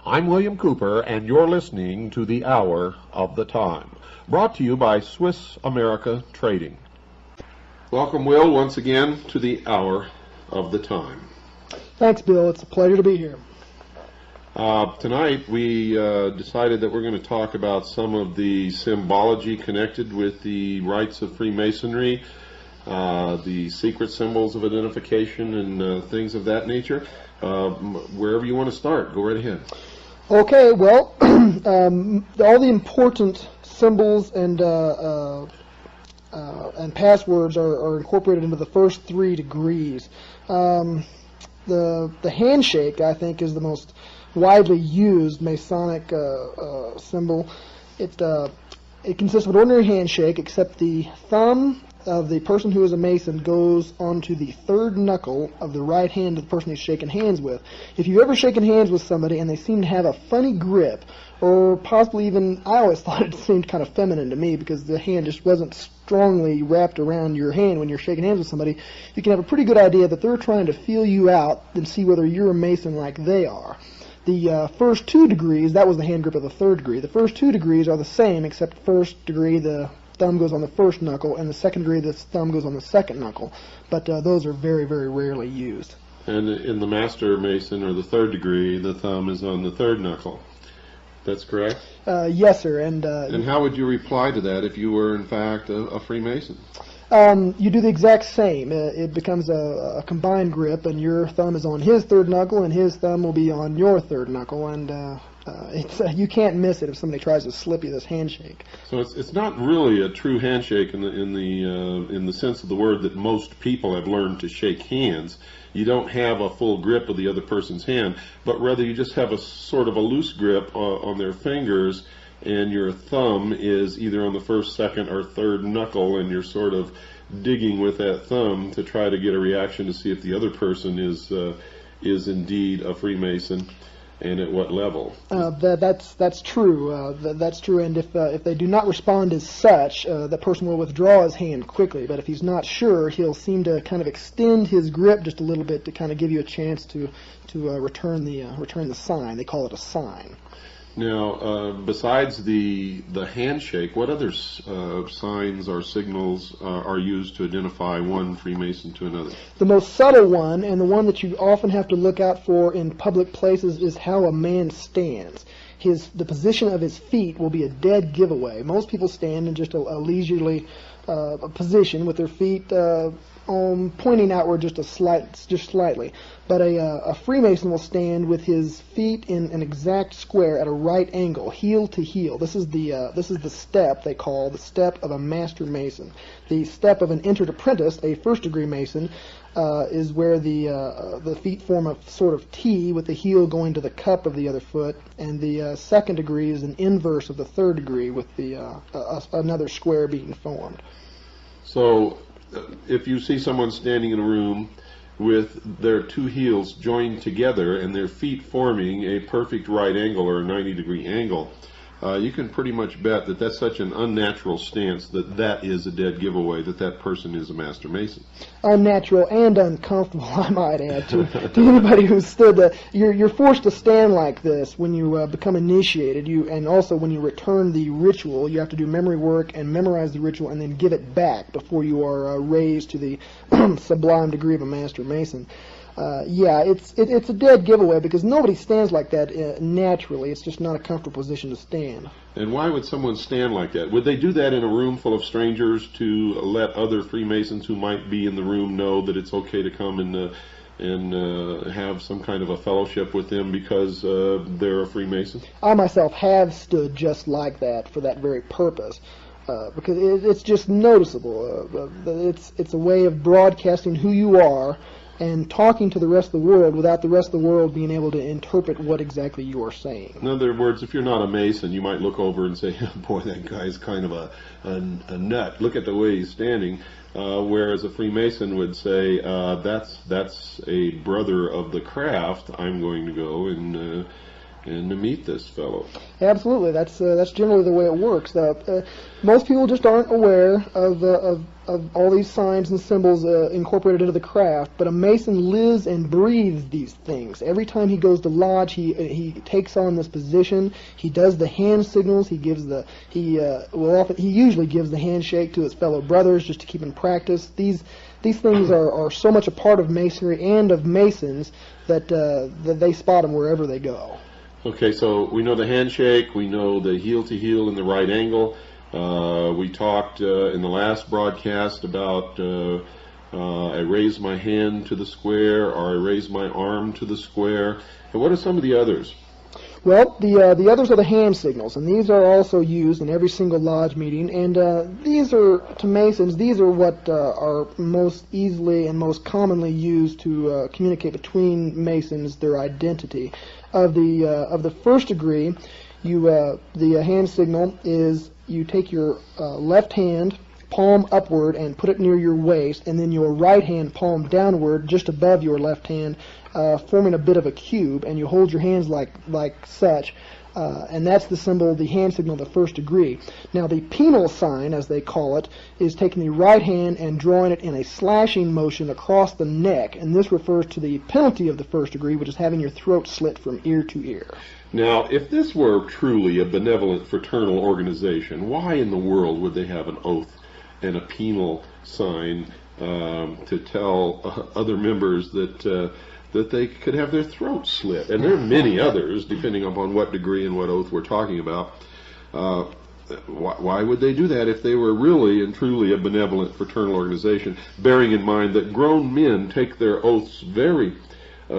I'm William Cooper, and you're listening to The Hour of the Time, brought to you by Swiss America Trading. Welcome, Will, once again to The Hour of the Time. Thanks, Bill. It's a pleasure to be here. Tonight we decided that we're going to talk about some of the symbology connected with the rites of Freemasonry, the secret symbols of identification, and things of that nature. Wherever you want to start, go right ahead. Okay, well, all the important symbols and passwords are incorporated into the first 3 degrees. The handshake, I think, is the most widely used Masonic symbol. It consists of an ordinary handshake, except the thumb of the person who is a Mason goes onto the 3rd knuckle of the right hand of the person he's shaking hands with. If you've ever shaken hands with somebody and they seem to have a funny grip, or possibly even, I always thought it seemed kind of feminine to me because the hand just wasn't strongly wrapped around your hand when you're shaking hands with somebody, you can have a pretty good idea that they're trying to feel you out and see whether you're a Mason like they are. The first 2 degrees, that was the hand grip of the 3rd degree. The first 2 degrees are the same, except first degree the thumb goes on the 1st knuckle, and the 2nd degree the thumb goes on the 2nd knuckle. But those are very, very rarely used. And in the Master Mason, or the 3rd degree, the thumb is on the 3rd knuckle. That's correct? Yes, sir. And how would you reply to that if you were, in fact, a Freemason? You do the exact same. It becomes a combined grip, and your thumb is on his 3rd knuckle, and his thumb will be on your 3rd knuckle, and you can't miss it if somebody tries to slip you this handshake. So it's not really a true handshake in the sense of the word that most people have learned to shake hands. You don't have a full grip of the other person's hand, but rather you just have a sort of a loose grip on their fingers, and your thumb is either on the 1st, 2nd, or 3rd knuckle, and you're sort of digging with that thumb to try to get a reaction to see if the other person is indeed a Freemason, and at what level. That's true. That's true. And if they do not respond as such, the person will withdraw his hand quickly. But if he's not sure, he'll seem to kind of extend his grip just a little bit to kind of give you a chance to return the sign. They call it a sign. Now, besides the handshake, what other signs or signals are used to identify one Freemason to another? The most subtle one, and the one that you often have to look out for in public places, is how a man stands. The position of his feet will be a dead giveaway. Most people stand in just a leisurely position with their feet pointing outward just slightly. But a Freemason will stand with his feet in an exact square at a right angle, heel to heel. This is the step they call the step of a Master Mason. The step of an entered apprentice, a 1st degree Mason, is where the feet form a sort of T with the heel going to the cup of the other foot, and the 2nd degree is an inverse of the 3rd degree with another square being formed. So if you see someone standing in a room with their 2 heels joined together and their feet forming a perfect right angle or a 90-degree angle, you can pretty much bet that that's such an unnatural stance that is a dead giveaway that person is a Master Mason. Unnatural and uncomfortable, I might add, to anybody who's stood. You're forced to stand like this when you become initiated. And also when you return the ritual, you have to do memory work and memorize the ritual and then give it back before you are raised to the sublime degree of a Master Mason. yeah, it's a dead giveaway because nobody stands like that naturally. It's just not a comfortable position to stand. And why would someone stand like that? Would they do that in a room full of strangers to let other Freemasons who might be in the room know that it's okay to come and have some kind of a fellowship with them because they're a Freemason? I myself have stood just like that for that very purpose. Because it's just noticeable. It's a way of broadcasting who you are and talking to the rest of the world without the rest of the world being able to interpret what exactly you are saying. In other words, if you're not a Mason, you might look over and say, boy, that guy's kind of a nut. Look at the way he's standing. Whereas a Freemason would say, that's a brother of the craft. I'm going to go and to meet this fellow. Absolutely, that's generally the way it works. Most people just aren't aware of all these signs and symbols incorporated into the craft. But a Mason lives and breathes these things. Every time he goes to lodge, he takes on this position. He does the hand signals. He usually gives the handshake to his fellow brothers just to keep in practice. These things are so much a part of Masonry and of Masons that they spot them wherever they go. Okay, so we know the handshake, we know the heel-to-heel in the right angle. We talked in the last broadcast about I raise my hand to the square or I raise my arm to the square. And what are some of the others? Well, the others are the hand signals, and these are also used in every single lodge meeting. And these are, to Masons, these are what are most easily and most commonly used to communicate between Masons their identity. Of the first degree, the hand signal is you take your left hand, palm upward, and put it near your waist, and then your right hand palm downward, just above your left hand, forming a bit of a cube, and you hold your hands like such, and that's the symbol, the hand signal of the first degree. Now the penal sign, as they call it, is taking the right hand and drawing it in a slashing motion across the neck, and this refers to the penalty of the first degree, which is having your throat slit from ear to ear. Now, if this were truly a benevolent fraternal organization, why in the world would they have an oath and a penal sign to tell other members that they could have their throats slit? And there are many others, depending upon what degree and what oath we're talking about. Why would they do that if they were really and truly a benevolent fraternal organization, bearing in mind that grown men take their oaths very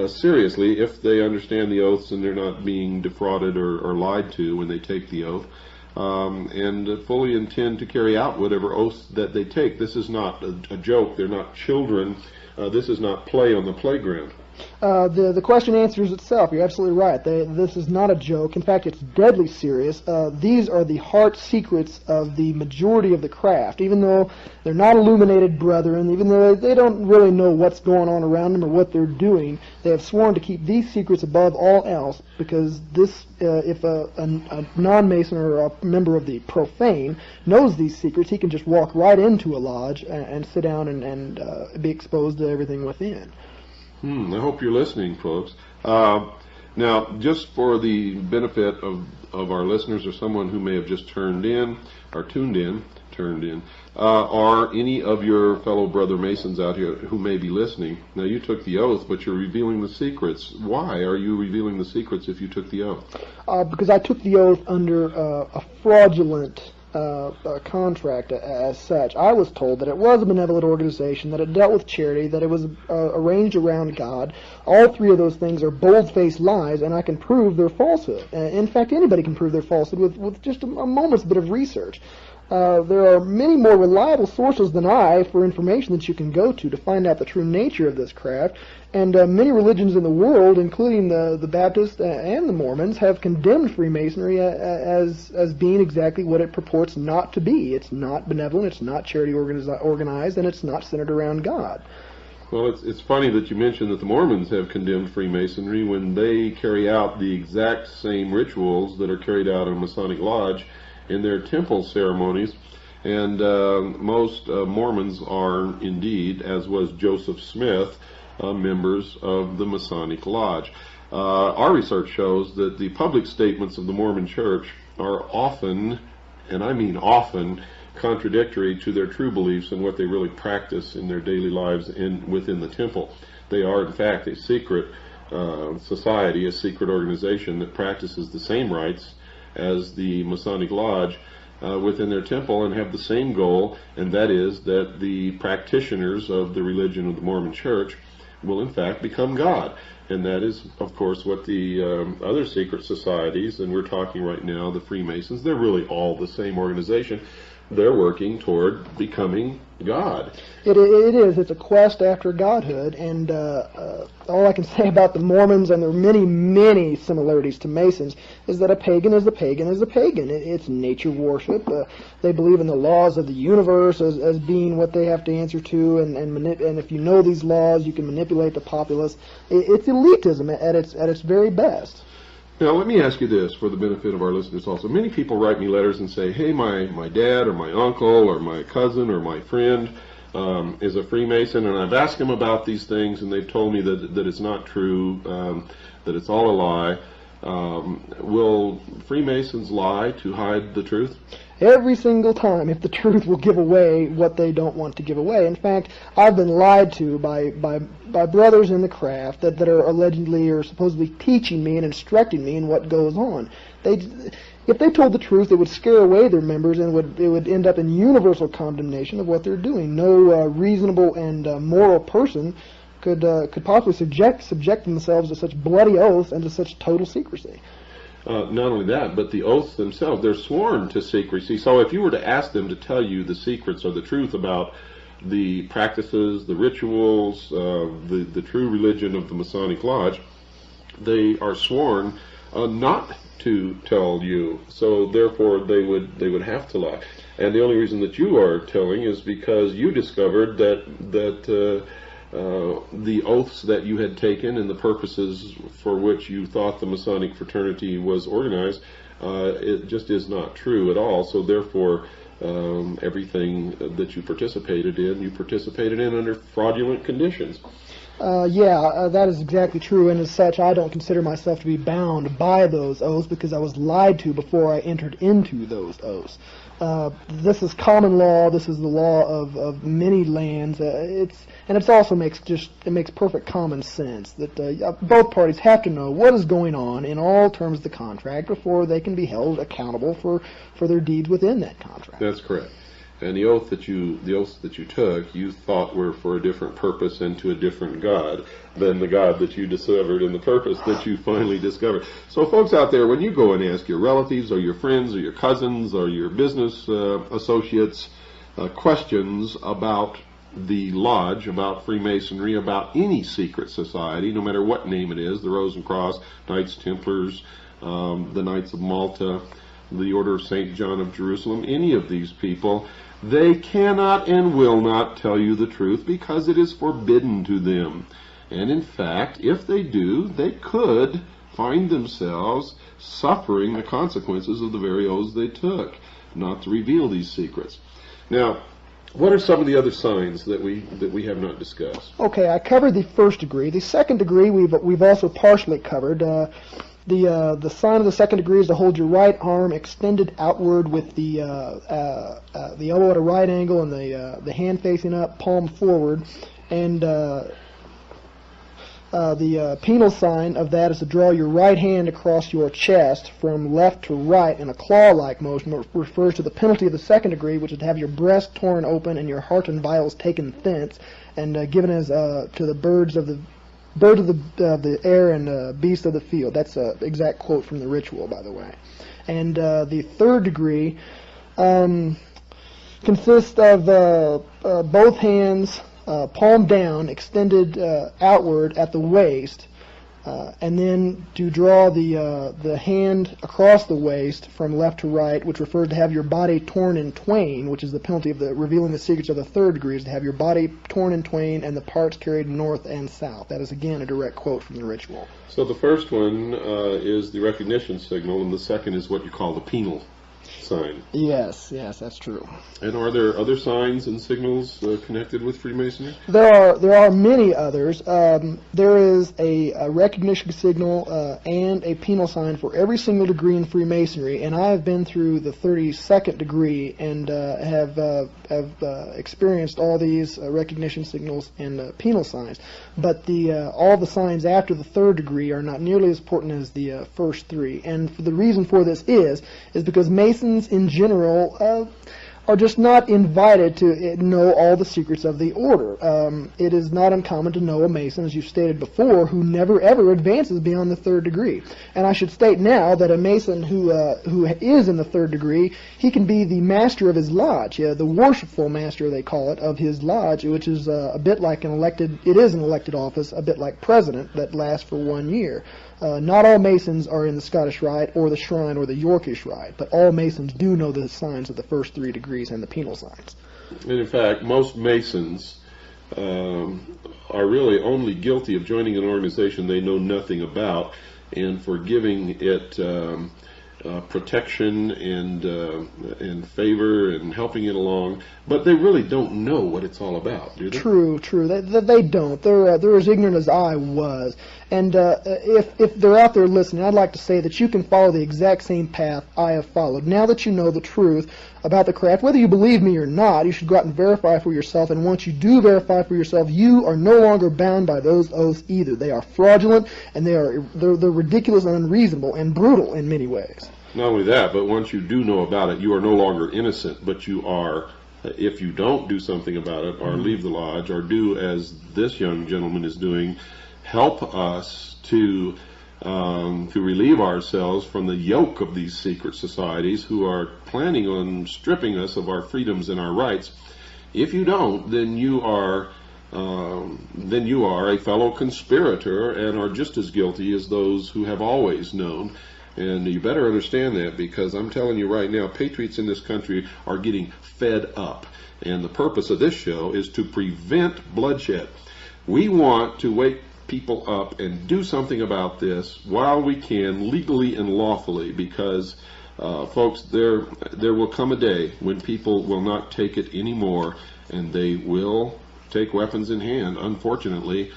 seriously if they understand the oaths and they're not being defrauded or lied to when they take the oath, and fully intend to carry out whatever oaths that they take. This is not a joke. They're not children. This is not play on the playground. The question answers itself. You're absolutely right. This is not a joke. In fact, it's deadly serious. These are the heart secrets of the majority of the craft. Even though they're not illuminated brethren, even though they don't really know what's going on around them or what they're doing, they have sworn to keep these secrets above all else, because if a non-Mason or a member of the profane knows these secrets, he can just walk right into a lodge and sit down and be exposed to everything within. I hope you're listening, folks. Now, just for the benefit of our listeners or someone who may have just tuned in, are any of your fellow brother Masons out here who may be listening? Now, you took the oath, but you're revealing the secrets. Why are you revealing the secrets if you took the oath? Because I took the oath under a fraudulent contract as such. I was told that it was a benevolent organization, that it dealt with charity, that it was arranged around God. All three of those things are bold-faced lies, and I can prove their falsehood. In fact, anybody can prove their falsehood with just a moment's bit of research. There are many more reliable sources than I for information that you can go to find out the true nature of this craft, and many religions in the world, including the Baptists and the Mormons, have condemned Freemasonry as being exactly what it purports not to be. It's not benevolent, it's not charity organized, and it's not centered around God. Well, it's funny that you mentioned that the Mormons have condemned Freemasonry when they carry out the exact same rituals that are carried out in a Masonic Lodge in their temple ceremonies, and most Mormons are indeed, as was Joseph Smith, members of the Masonic Lodge. Our research shows that the public statements of the Mormon Church are often, and I mean often, contradictory to their true beliefs and what they really practice in their daily lives within the temple. They are, in fact, a secret society, a secret organization that practices the same rites as the Masonic Lodge within their temple, and have the same goal, and that is that the practitioners of the religion of the Mormon Church will in fact become God. And that is, of course, what the other secret societies, and we're talking right now the Freemasons, they're really all the same organization. They're working toward becoming God. It is. It's a quest after godhood, and all I can say about the Mormons, and there are many, many similarities to Masons, is that a pagan is a pagan is a pagan. It's nature worship. They believe in the laws of the universe as being what they have to answer to, and if you know these laws, you can manipulate the populace. It's elitism at its very best. Now, let me ask you this for the benefit of our listeners also. Many people write me letters and say, hey, my dad or my uncle or my cousin or my friend is a Freemason, and I've asked him about these things, and they've told me that it's not true, that it's all a lie. Will Freemasons lie to hide the truth? Every single time, if the truth will give away what they don't want to give away. In fact, I've been lied to by brothers in the craft that are allegedly or supposedly teaching me and instructing me in what goes on. If they told the truth, it would scare away their members, and it would end up in universal condemnation of what they're doing. No reasonable and moral person could possibly subject themselves to such bloody oaths and to such total secrecy. Not only that, but the oaths themselves, they're sworn to secrecy. So if you were to ask them to tell you the secrets or the truth about the practices, the rituals, the true religion of the Masonic Lodge, they are sworn not to tell you. So therefore they would have to lie. And the only reason that you are telling is because you discovered that the oaths that you had taken and the purposes for which you thought the Masonic fraternity was organized, it just is not true at all. So therefore, everything that you participated in under fraudulent conditions. That is exactly true, and as such, I don't consider myself to be bound by those oaths because I was lied to before I entered into those oaths. This is common law. This is the law of many lands. It also makes perfect common sense that both parties have to know what is going on in all terms of the contract before they can be held accountable for their deeds within that contract. That's correct. And the oaths that you took, you thought were for a different purpose and to a different God than the God that you discovered and the purpose that you finally discovered. So folks out there, when you go and ask your relatives or your friends or your cousins or your business associates questions about the lodge, about Freemasonry, about any secret society, no matter what name it is, the Rose and Cross, Knights Templars, the Knights of Malta, the Order of St. John of Jerusalem, any of these people, they cannot and will not tell you the truth because it is forbidden to them. And in fact, if they do, they could find themselves suffering the consequences of the very oaths they took, not to reveal these secrets. Now, what are some of the other signs that we have not discussed? Okay, I covered the first degree. The second degree we've also partially covered. The sign of the second degree is to hold your right arm extended outward with the elbow at a right angle and the hand facing up, palm forward. And the penal sign of that is to draw your right hand across your chest from left to right in a claw-like motion, which refers to the penalty of the second degree, which is to have your breast torn open and your heart and vitals taken thence and given as to the birds of the air and beasts of the field. That's an exact quote from the ritual, by the way. And the third degree consists of both hands palm down, extended outward at the waist, and then to draw the hand across the waist from left to right, which refers to have your body torn in twain, which is the penalty of the revealing the secrets of the third degree, is to have your body torn in twain and the parts carried north and south. That is again a direct quote from the ritual. So the first one is the recognition signal, and the second is what you call the penal. sign. Yes, that's true. And are there other signs and signals connected with Freemasonry? There are many others. There is a recognition signal and a penal sign for every single degree in Freemasonry, and I have been through the 32nd degree and have experienced all these recognition signals and penal signs. But all the signs after the 3rd degree are not nearly as important as the first 3. And the reason for this is because Masons in general are just not invited to know all the secrets of the order. It is not uncommon to know a Mason, as you've stated before, who never ever advances beyond the 3rd degree. And I should state now that a Mason who is in the 3rd degree, he can be the master of his lodge, the worshipful master, they call it, of his lodge, which is a bit like an elected office, a bit like president, that lasts for 1 year. Not all Masons are in the Scottish Rite or the Shrine or the Yorkish Rite, but all Masons do know the signs of the first 3 degrees and the penal signs. And in fact, most Masons are really only guilty of joining an organization they know nothing about, and for giving it protection and favor and helping it along, but they really don't know what it's all about, do they? True. They don't. They're as ignorant as I was. And if they're out there listening, I'd like to say that you can follow the exact same path I have followed. Now that you know the truth about the craft, whether you believe me or not, you should go out and verify for yourself. And once you do verify for yourself, you are no longer bound by those oaths either. They are fraudulent, and they're ridiculous and unreasonable and brutal in many ways. Not only that, but once you do know about it, you are no longer innocent, but you are, if you don't do something about it, or leave the lodge, or do as this young gentleman is doing, help us to relieve ourselves from the yoke of these secret societies who are planning on stripping us of our freedoms and our rights. If you don't, then you are a fellow conspirator and are just as guilty as those who have always known. And you better understand that, because I'm telling you right now, patriots in this country are getting fed up. And the purpose of this show is to prevent bloodshed. We want to wake people up and do something about this while we can, legally and lawfully, because folks, there will come a day when people will not take it anymore, and they will take weapons in hand. Unfortunately,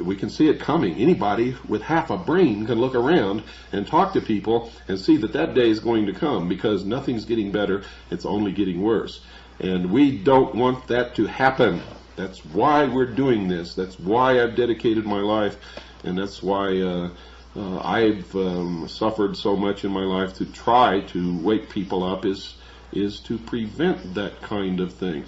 we can see it coming. Anybody with half a brain can look around and talk to people and see that that day is going to come, because nothing's getting better, it's only getting worse. And we don't want that to happen. That's why we're doing this. That's why I've dedicated my life, and that's why I've suffered so much in my life to try to wake people up, is to prevent that kind of thing.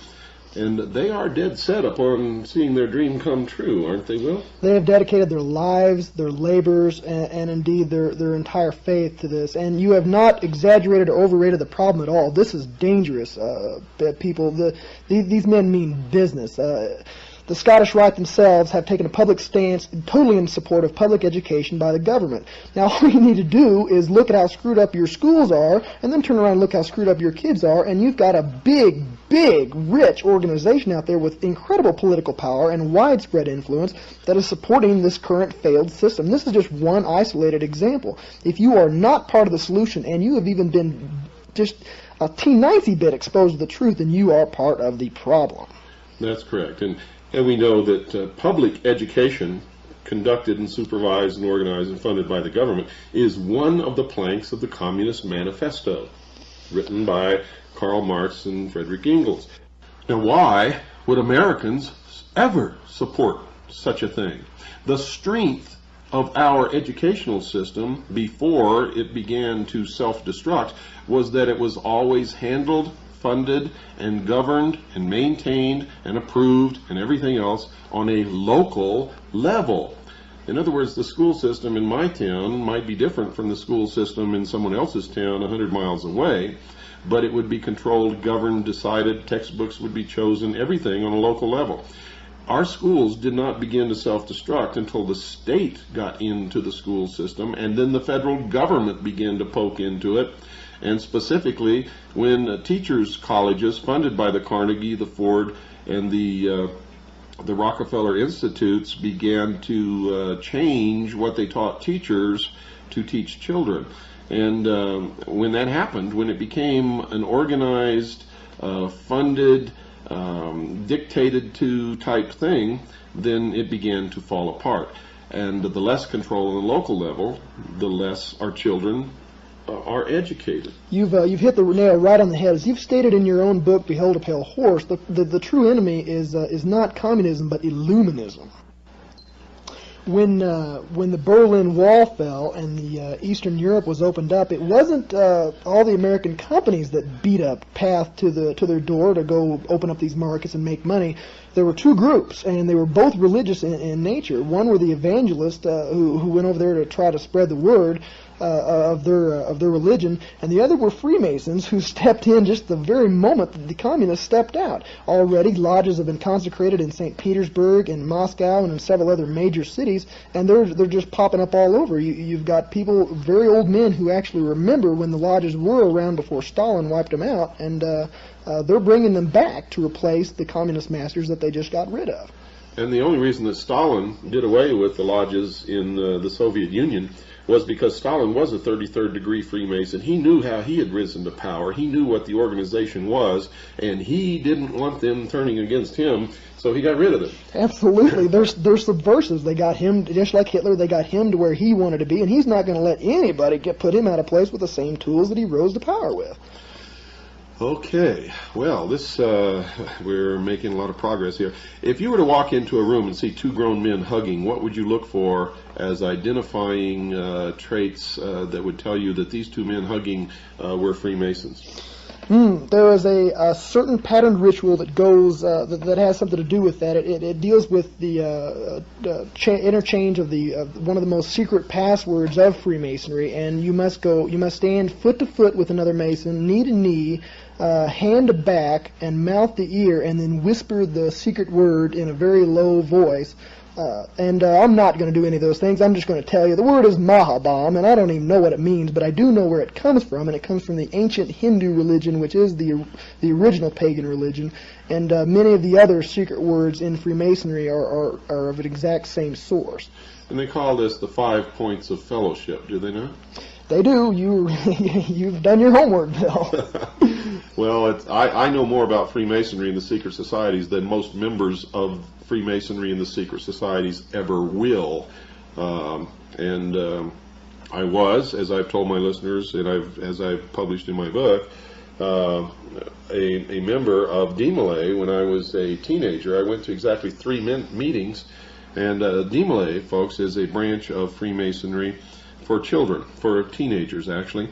And they are dead set upon seeing their dream come true, aren't they, Will? They have dedicated their lives, their labors, and indeed their entire faith to this. And you have not exaggerated or overrated the problem at all. This is dangerous, people. These men mean business. The Scottish Rite themselves have taken a public stance totally in support of public education by the government. Now, all you need to do is look at how screwed up your schools are, and then turn around and look how screwed up your kids are, and you've got a big, rich organization out there with incredible political power and widespread influence that is supporting this current failed system. This is just one isolated example. If you are not part of the solution, and you have even been just a teeny bit exposed to the truth, then you are part of the problem. That's correct. And we know that public education, conducted and supervised and organized and funded by the government, is one of the planks of the Communist Manifesto, written by Karl Marx and Friedrich Engels. Now, why would Americans ever support such a thing? The strength of our educational system before it began to self-destruct was that it was always handled, funded, and governed, and maintained, and approved, and everything else on a local level. In other words, the school system in my town might be different from the school system in someone else's town 100 miles away, but it would be controlled, governed, decided, textbooks would be chosen, everything on a local level. Our schools did not begin to self-destruct until the state got into the school system, and then the federal government began to poke into it. And specifically, when teachers' colleges funded by the Carnegie, the Ford, and the Rockefeller Institutes began to change what they taught teachers to teach children. And when that happened, when it became an organized, funded, dictated to type thing, then it began to fall apart. And the less control on the local level, the less our children are educated. You've hit the nail right on the head. As you've stated in your own book, Behold a Pale Horse, the true enemy is not communism, but Illuminism. When the Berlin Wall fell and the Eastern Europe was opened up, it wasn't all the American companies that beat up path to their door to go open up these markets and make money. There were two groups, and they were both religious in nature. One were the evangelists who went over there to try to spread the word of their religion, and the other were Freemasons who stepped in just the very moment that the communists stepped out. Already, lodges have been consecrated in St. Petersburg and Moscow and in several other major cities, and they're just popping up all over. You've got people, very old men, who actually remember when the lodges were around before Stalin wiped them out, and they're bringing them back to replace the communist masters that they just got rid of. And the only reason that Stalin did away with the lodges in the Soviet Union was because Stalin was a 33rd degree Freemason. He knew how he had risen to power. He knew what the organization was, and he didn't want them turning against him, so he got rid of them. Absolutely. They're subversives. They got him, just like Hitler, they got him to where he wanted to be, and he's not going to let anybody put him out of place with the same tools that he rose to power with. Okay, well, we're making a lot of progress here. If you were to walk into a room and see two grown men hugging, what would you look for as identifying traits that would tell you that these two men hugging were Freemasons? There is a certain patterned ritual that goes that has something to do with that. It deals with the interchange of one of the most secret passwords of Freemasonry, and you must stand foot to foot with another Mason, knee to knee, hand to back, and mouth to ear, and then whisper the secret word in a very low voice. I'm not going to do any of those things. I'm just going to tell you the word is Mahabam, and I don't even know what it means, but I do know where it comes from, and it comes from the ancient Hindu religion, which is the original pagan religion, and many of the other secret words in Freemasonry are of an exact same source. And they call this the 5 points of fellowship, do they not? They do. You've done your homework, Bill. Well, I know more about Freemasonry and the secret societies than most members of Freemasonry and the secret societies ever will. I was, as I've told my listeners, and as I've published in my book, a member of DMLA when I was a teenager. I went to exactly 3 meetings, and DMLA, folks, is a branch of Freemasonry for children, for teenagers actually.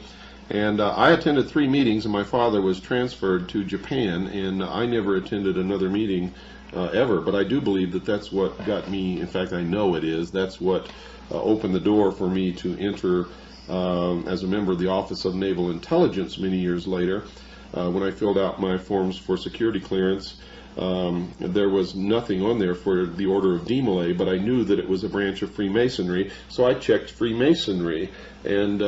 And I attended 3 meetings, and my father was transferred to Japan, and I never attended another meeting ever. But I do believe that that's what got me, in fact I know it is, that's what opened the door for me to enter as a member of the Office of Naval Intelligence many years later. When I filled out my forms for security clearance, there was nothing on there for the Order of DMLA, but I knew that it was a branch of Freemasonry, so I checked Freemasonry, and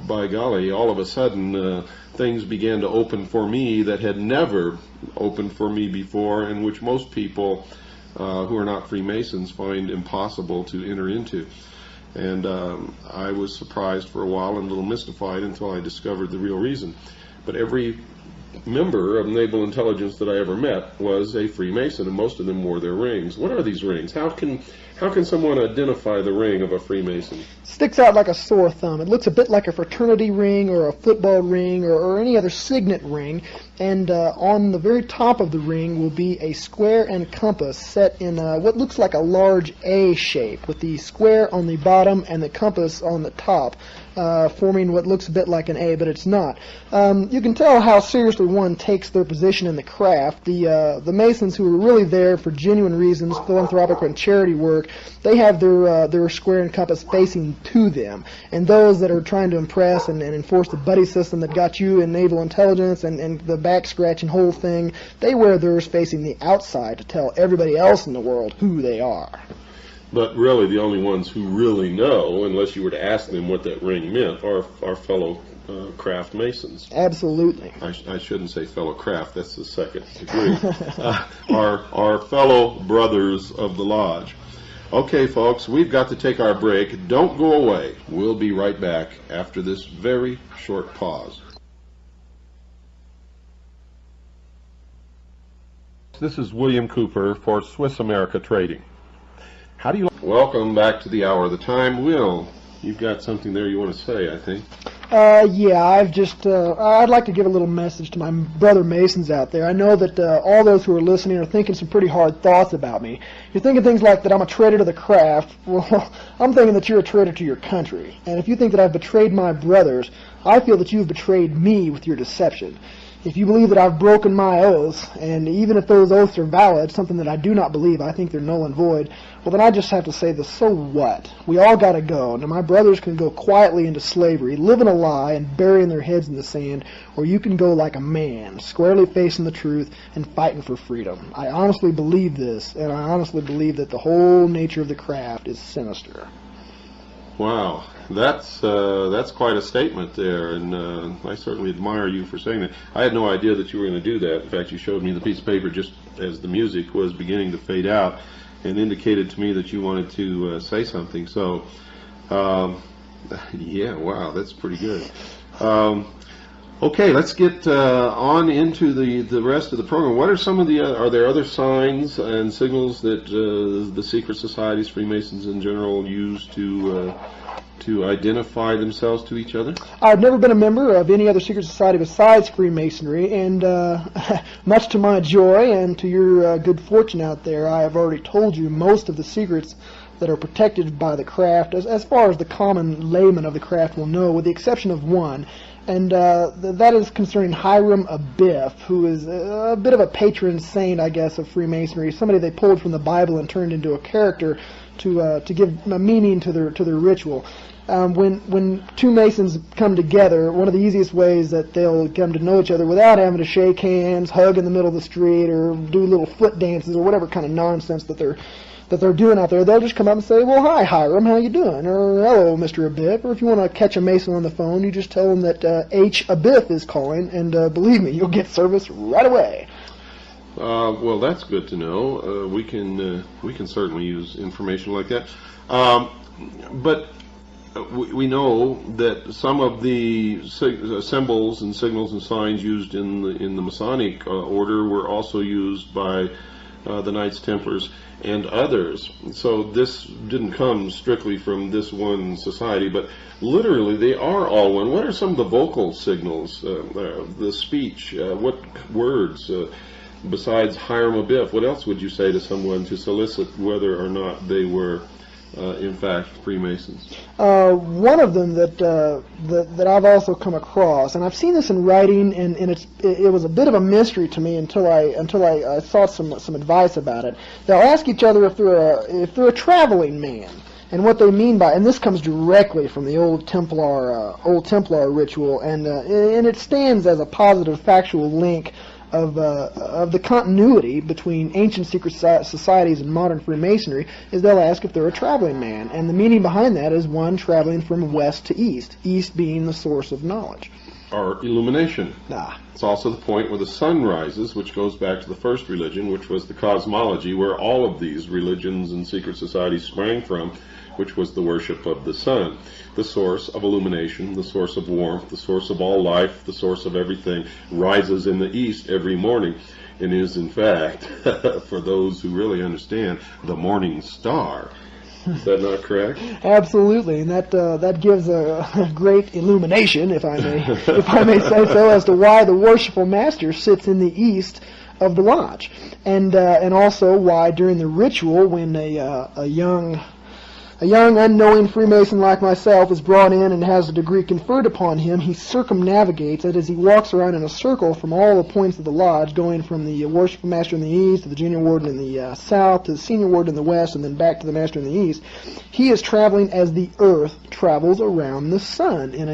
by golly, all of a sudden things began to open for me that had never opened for me before, and which most people who are not Freemasons find impossible to enter into. And I was surprised for a while and a little mystified until I discovered the real reason. But every member of naval intelligence that I ever met was a Freemason, and most of them wore their rings. What are these rings? How can someone identify the ring of a Freemason? Sticks out like a sore thumb. It looks a bit like a fraternity ring or a football ring or any other signet ring, and on the very top of the ring will be a square and compass set in what looks like a large A shape, with the square on the bottom and the compass on the top, forming what looks a bit like an A, but it's not. You can tell how seriously one takes their position in the craft. The Masons who are really there for genuine reasons, philanthropic and charity work, they have their square and compass facing to them. And those that are trying to impress and enforce the buddy system that got you in naval intelligence and the back scratching whole thing, they wear theirs facing the outside to tell everybody else in the world who they are. But really, the only ones who really know, unless you were to ask them what that ring meant, are our fellow craft Masons. Absolutely. I shouldn't say fellow craft, that's the second degree. Our fellow brothers of the lodge. Okay, folks, we've got to take our break. Don't go away. We'll be right back after this very short pause. This is William Cooper for Swiss America Trading. How do you... Welcome back to the hour of the time. Will, you've got something there you want to say, I think. Yeah, I'd like to give a little message to my brother Masons out there. I know that all those who are listening are thinking some pretty hard thoughts about me. You're thinking things like that I'm a traitor to the craft. Well, I'm thinking that you're a traitor to your country. And if you think that I've betrayed my brothers, I feel that you've betrayed me with your deception. If you believe that I've broken my oaths, and even if those oaths are valid, something that I do not believe, I think they're null and void, well then I just have to say this, so what? We all gotta go. Now my brothers can go quietly into slavery, living a lie and burying their heads in the sand, or you can go like a man, squarely facing the truth and fighting for freedom. I honestly believe this, and I honestly believe that the whole nature of the craft is sinister. Wow, that's quite a statement there, and I certainly admire you for saying that. I had no idea that you were going to do that. In fact, you showed me the piece of paper just as the music was beginning to fade out and indicated to me that you wanted to say something. So, yeah, wow, that's pretty good. Okay, let's get on into the rest of the program. What are some of the are there other signs and signals that the secret societies, Freemasons in general, use to identify themselves to each other? I've never been a member of any other secret society besides Freemasonry, and much to my joy and to your good fortune out there, I have already told you most of the secrets that are protected by the craft, as far as the common layman of the craft will know, with the exception of one. And that is concerning Hiram Abiff, who is a bit of a patron saint, I guess, of Freemasonry. Somebody they pulled from the Bible and turned into a character to give a meaning to their ritual. When two Masons come together, one of the easiest ways that they'll come to know each other without having to shake hands, hug in the middle of the street, or do little foot dances, or whatever kind of nonsense that they're doing out there, they'll just come up and say, well, hi, Hiram, how you doing? Or, hello, Mr. Abiff. Or if you want to catch a Mason on the phone, you just tell them that H. Abiff is calling, and believe me, you'll get service right away. Well, that's good to know. We can certainly use information like that. But we know that some of the symbols and signals and signs used in the Masonic order were also used by the Knights Templars and others. So this didn't come strictly from this one society, but literally they are all one. What are some of the vocal signals, the speech, what words, besides Hiram Abiff, what else would you say to someone to solicit whether or not they were in fact Freemasons? One of them that I've also come across, and I've seen this in writing, and it was a bit of a mystery to me until I sought some advice about it. They'll ask each other if they're a traveling man, and what they mean by, and this comes directly from the old Templar ritual, and it stands as a positive factual link of the continuity between ancient secret societies and modern Freemasonry, is they'll ask if they're a traveling man, and the meaning behind that is one traveling from west to east, east being the source of knowledge. Or illumination. Ah. It's also the point where the sun rises, which goes back to the first religion, which was the cosmology, where all of these religions and secret societies sprang from, which was the worship of the sun, the source of illumination, the source of warmth, the source of all life, the source of everything, rises in the east every morning, and is in fact, for those who really understand, the morning star. Is that not correct? Absolutely, and that gives a great illumination, if I may say so, as to why the worshipful master sits in the east of the lodge, and also why during the ritual, when a young unknowing Freemason like myself is brought in and has a degree conferred upon him, he circumnavigates it as he walks around in a circle from all the points of the lodge, going from the worshipful master in the east to the junior warden in the south to the senior warden in the west, and then back to the master in the east. He is traveling as the earth travels around the sun in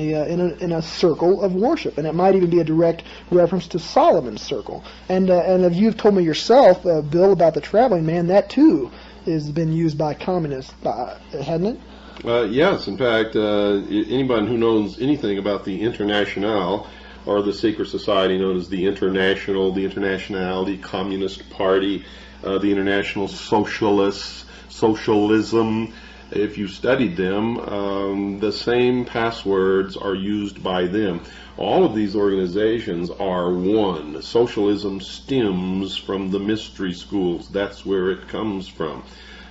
a circle of worship, and it might even be a direct reference to Solomon's circle. And if you've told me yourself, Bill, about the traveling man, that too has been used by communists, hasn't it? Yes, in fact, anyone who knows anything about the Internationale, or the secret society known as the International, the Communist Party, the International Socialists, socialism. If you studied them, the same passwords are used by them. All of these organizations are one. Socialism stems from the mystery schools. That's where it comes from.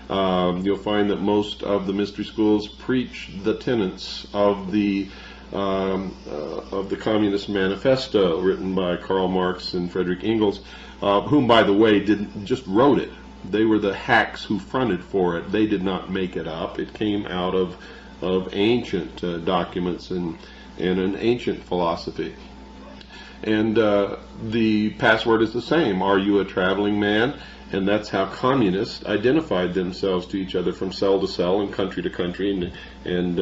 You'll find that most of the mystery schools preach the tenets of the Communist Manifesto, written by Karl Marx and Frederick Engels, whom, by the way, just wrote it. They were the hacks who fronted for it. They did not make it up. It came out of ancient documents and an ancient philosophy. And the password is the same. Are you a traveling man? And that's how communists identified themselves to each other from cell to cell and country to country, and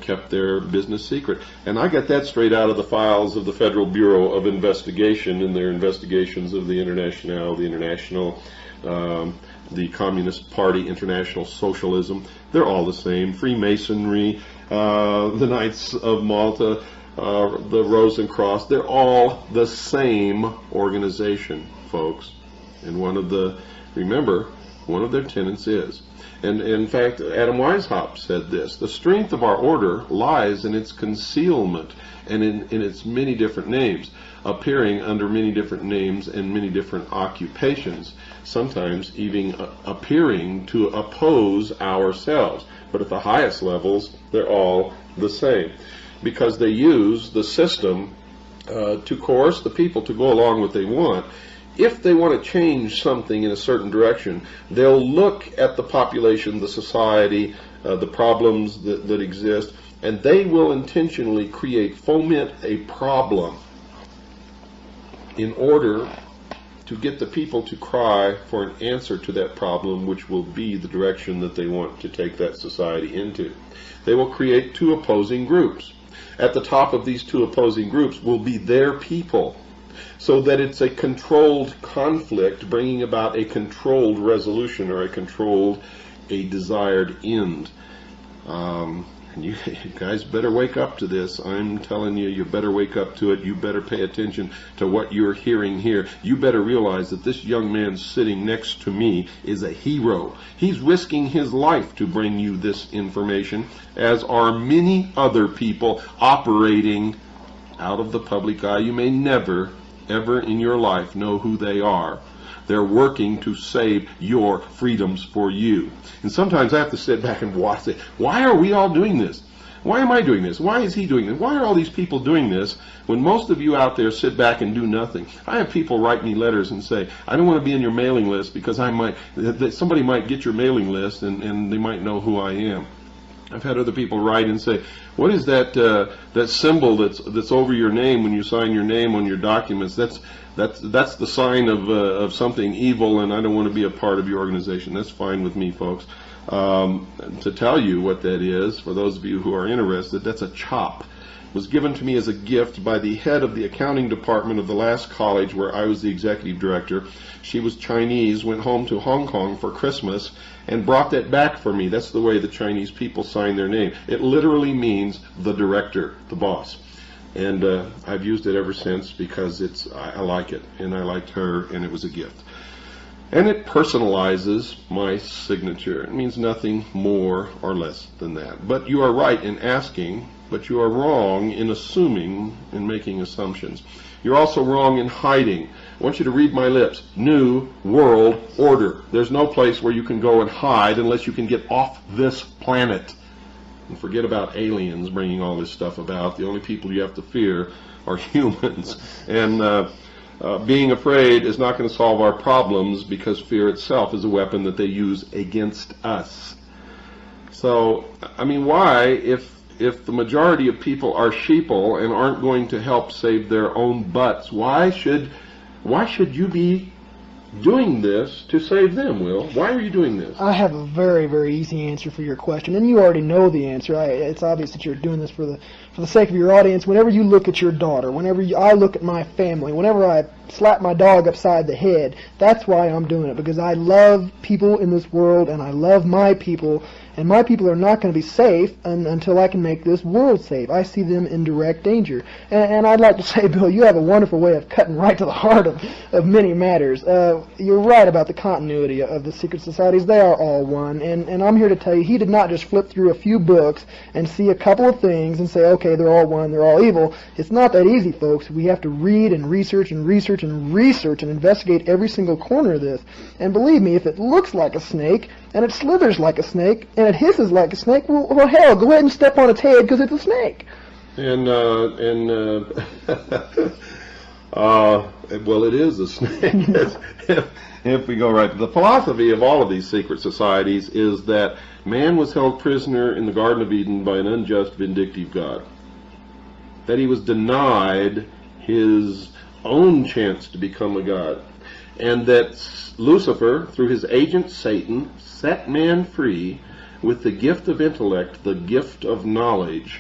kept their business secret. And I got that straight out of the files of the Federal Bureau of Investigation in their investigations of the International, the Communist Party, International Socialism. They're all the same. Freemasonry, the Knights of Malta, the Rosencross, they're all the same organization, folks. And remember, one of their tenets is, and in fact, Adam Weishaupt said this: the strength of our order lies in its concealment and in its many different names, appearing under many different names and many different occupations, sometimes even appearing to oppose ourselves. But at the highest levels, they're all the same, because they use the system to coerce the people to go along what they want. If they want to change something in a certain direction, they'll look at the population, the society, the problems that exist, and they will intentionally foment a problem in order to get the people to cry for an answer to that problem, which will be the direction that they want to take that society into. They will create two opposing groups. At the top of these two opposing groups will be their people, so that it's a controlled conflict, bringing about a controlled resolution or a desired end. You guys better wake up to this. I'm telling you, you better wake up to it. You better pay attention to what you're hearing here. You better realize that this young man sitting next to me is a hero. He's risking his life to bring you this information, as are many other people operating out of the public eye. You may never, ever in your life know who they are. They're working to save your freedoms for you. And sometimes I have to sit back and watch it. Why are we all doing this? Why am I doing this? Why is he doing this? Why are all these people doing this when most of you out there sit back and do nothing? I have people write me letters and say, I don't want to be in your mailing list because somebody might get your mailing list and they might know who I am. I've had other people write and say, what is that symbol that's over your name when you sign your name on your documents? That's the sign of something evil, and I don't want to be a part of your organization. That's fine with me, folks. To tell you what that is, for those of you who are interested, that's a chop. It was given to me as a gift by the head of the accounting department of the last college where I was the executive director. She was Chinese, went home to Hong Kong for Christmas, and brought that back for me. That's the way the Chinese people sign their name. It literally means the director, the boss. And I've used it ever since because I like it, and I liked her, and it was a gift. And it personalizes my signature. It means nothing more or less than that. But you are right in asking, but you are wrong in assuming and making assumptions. You're also wrong in hiding. I want you to read my lips. New World Order. There's no place where you can go and hide unless you can get off this planet. And forget about aliens bringing all this stuff about. The only people you have to fear are humans. And being afraid is not going to solve our problems, because fear itself is a weapon that they use against us. So, I mean, why, if the majority of people are sheeple and aren't going to help save their own butts, why should you be doing this to save them, Will? Why are you doing this? I have a very, very easy answer for your question, and you already know the answer. It's obvious that you're doing this for the sake of your audience. Whenever you look at your daughter, I look at my family, whenever I slap my dog upside the head, that's why I'm doing it, because I love people in this world, and I love my people, and my people are not going to be safe until I can make this world safe. I see them in direct danger. And I'd like to say, Bill, you have a wonderful way of cutting right to the heart of many matters. You're right about the continuity of the secret societies. They are all one, and I'm here to tell you, he did not just flip through a few books and see a couple of things and say, okay, they're all one, they're all evil. It's not that easy, folks. We have to read and research and research and research and investigate every single corner of this. And believe me, if it looks like a snake, and it slithers like a snake, and it hisses like a snake, well hell, go ahead and step on its head because it's a snake. Well, it is a snake. If we go right to the philosophy of all of these secret societies is that man was held prisoner in the Garden of Eden by an unjust, vindictive God. That he was denied his own chance to become a god. And that Lucifer, through his agent Satan, set man free with the gift of intellect, the gift of knowledge.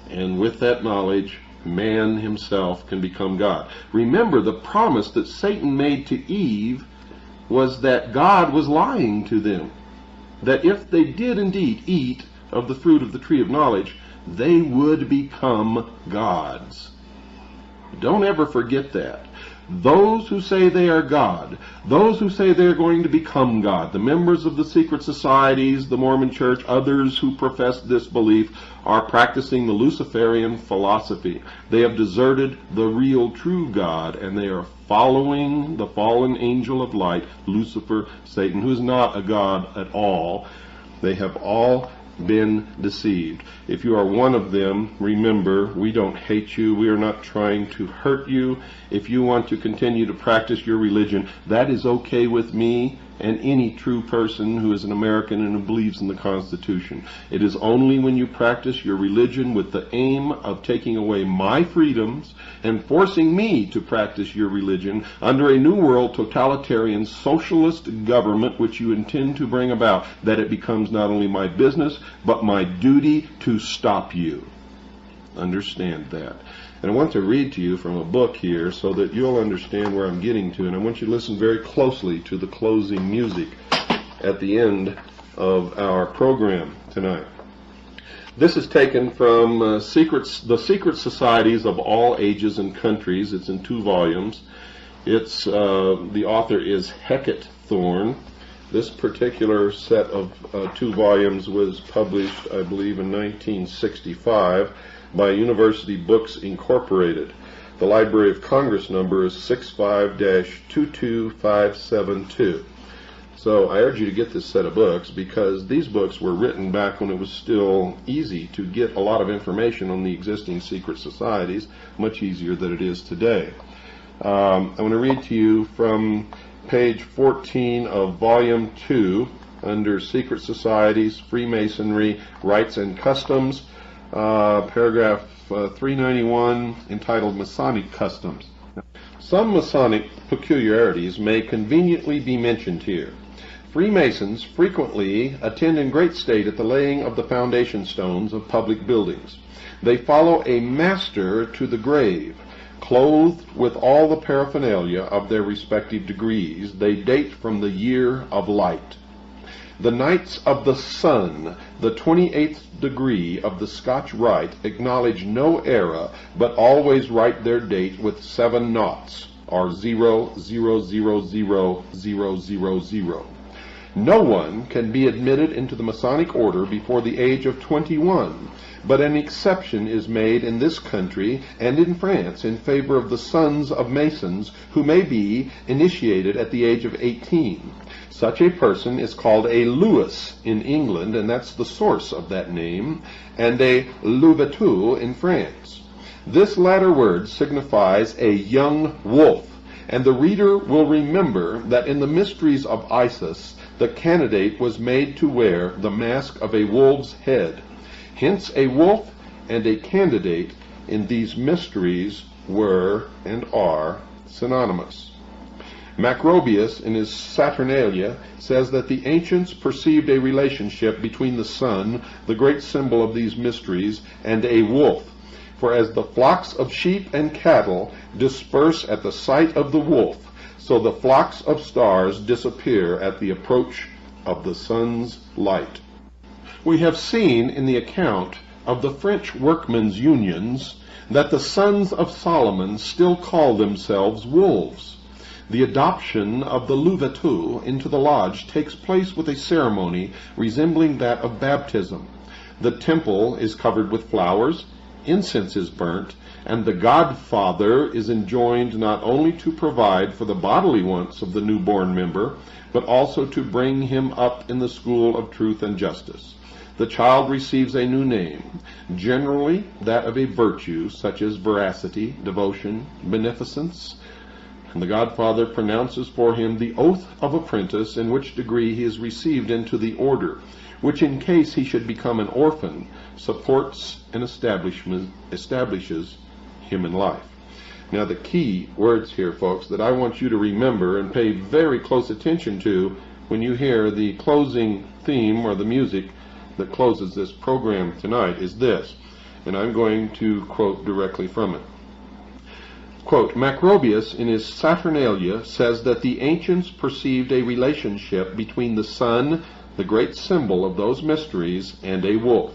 And with that knowledge, man himself can become God. Remember, the promise that Satan made to Eve was that God was lying to them. That if they did indeed eat of the fruit of the tree of knowledge, they would become gods. Don't ever forget that. Those who say they are God, those who say they're going to become God, the members of the secret societies, the Mormon Church, others who profess this belief, are practicing the Luciferian philosophy. They have deserted the real true God, and they are following the fallen angel of light, Lucifer, Satan, who is not a God at all. They have all been deceived. If you are one of them, remember, we don't hate you. We are not trying to hurt you. If you want to continue to practice your religion, that is okay with me and any true person who is an American and who believes in the Constitution. It is only when you practice your religion with the aim of taking away my freedoms and forcing me to practice your religion under a new world totalitarian socialist government which you intend to bring about that it becomes not only my business but my duty to stop you. Understand that. And I want to read to you from a book here so that you'll understand where I'm getting to. And I want you to listen very closely to the closing music at the end of our program tonight. This is taken from the Secret Societies of All Ages and Countries. It's in 2 volumes. It's the author is Hecate Thorne. This particular set of 2 volumes was published, I believe, in 1965 by University Books Incorporated. The Library of Congress number is 65-22572. So I urge you to get this set of books because these books were written back when it was still easy to get a lot of information on the existing secret societies, much easier than it is today. I want to read to you from page 14 of volume 2 under Secret Societies, Freemasonry, Rites and Customs, paragraph 391, entitled Masonic Customs. Some Masonic peculiarities may conveniently be mentioned here. Freemasons frequently attend in great state at the laying of the foundation stones of public buildings. They follow a master to the grave. Clothed with all the paraphernalia of their respective degrees, they date from the year of light. The Knights of the Sun, the 28th degree of the Scotch Rite, acknowledge no era, but always write their date with 7 noughts, or 0000000. No one can be admitted into the Masonic order before the age of 21, but an exception is made in this country and in France in favor of the sons of Masons who may be initiated at the age of 18. Such a person is called a Louis in England, and that's the source of that name, and a Louvetou in France. This latter word signifies a young wolf, and the reader will remember that in the mysteries of Isis, the candidate was made to wear the mask of a wolf's head. Hence, a wolf and a candidate in these mysteries were and are synonymous. Macrobius, in his Saturnalia, says that the ancients perceived a relationship between the sun, the great symbol of these mysteries, and a wolf. For as the flocks of sheep and cattle disperse at the sight of the wolf, so the flocks of stars disappear at the approach of the sun's light. We have seen in the account of the French workmen's unions that the sons of Solomon still call themselves wolves. The adoption of the louveteau into the lodge takes place with a ceremony resembling that of baptism. The temple is covered with flowers, incense is burnt, and the godfather is enjoined not only to provide for the bodily wants of the newborn member, but also to bring him up in the school of truth and justice. The child receives a new name, generally that of a virtue, such as veracity, devotion, beneficence, and the godfather pronounces for him the oath of apprentice, in which degree he is received into the order, which in case he should become an orphan, supports and establishes him in life. Now the key words here, folks, that I want you to remember and pay very close attention to when you hear the closing theme or the music that closes this program tonight is this, and I'm going to quote directly from it. Quote, Macrobius in his Saturnalia says that the ancients perceived a relationship between the sun, the great symbol of those mysteries, and a wolf.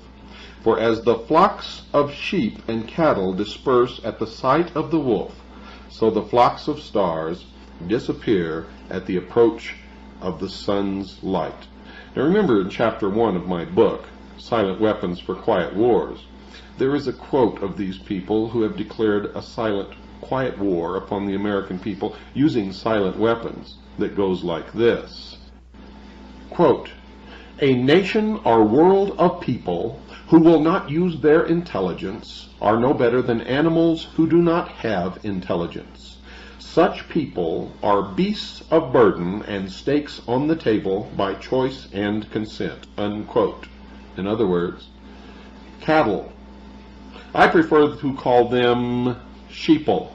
For as the flocks of sheep and cattle disperse at the sight of the wolf, so the flocks of stars disappear at the approach of the sun's light. Now remember in chapter 1 of my book, Silent Weapons for Quiet Wars, there is a quote of these people who have declared a silent, quiet war upon the American people using silent weapons that goes like this. Quote, a nation or world of people who will not use their intelligence are no better than animals who do not have intelligence. Such people are beasts of burden and stakes on the table by choice and consent. Unquote. In other words, cattle. I prefer to call them sheeple,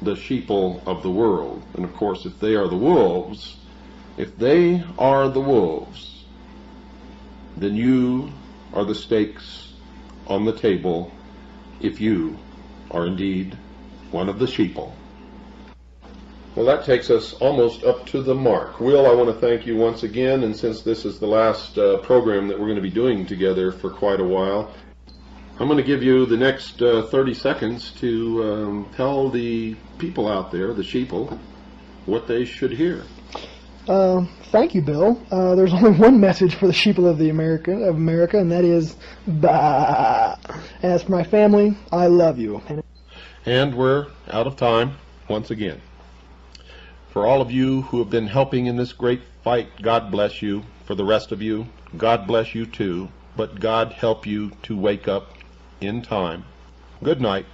the sheeple of the world. And of course, if they are the wolves, then you are the stakes on the table if you are indeed one of the sheeple. Well, that takes us almost up to the mark. Will, I want to thank you once again, and since this is the last program that we're going to be doing together for quite a while, I'm going to give you the next 30 seconds to tell the people out there, the sheeple, what they should hear. Thank you, Bill. There's only one message for the sheeple of America, and that is, bah. As for my family, I love you. And we're out of time once again. For all of you who have been helping in this great fight, God bless you. For the rest of you, God bless you too. But God help you to wake up in time. Good night.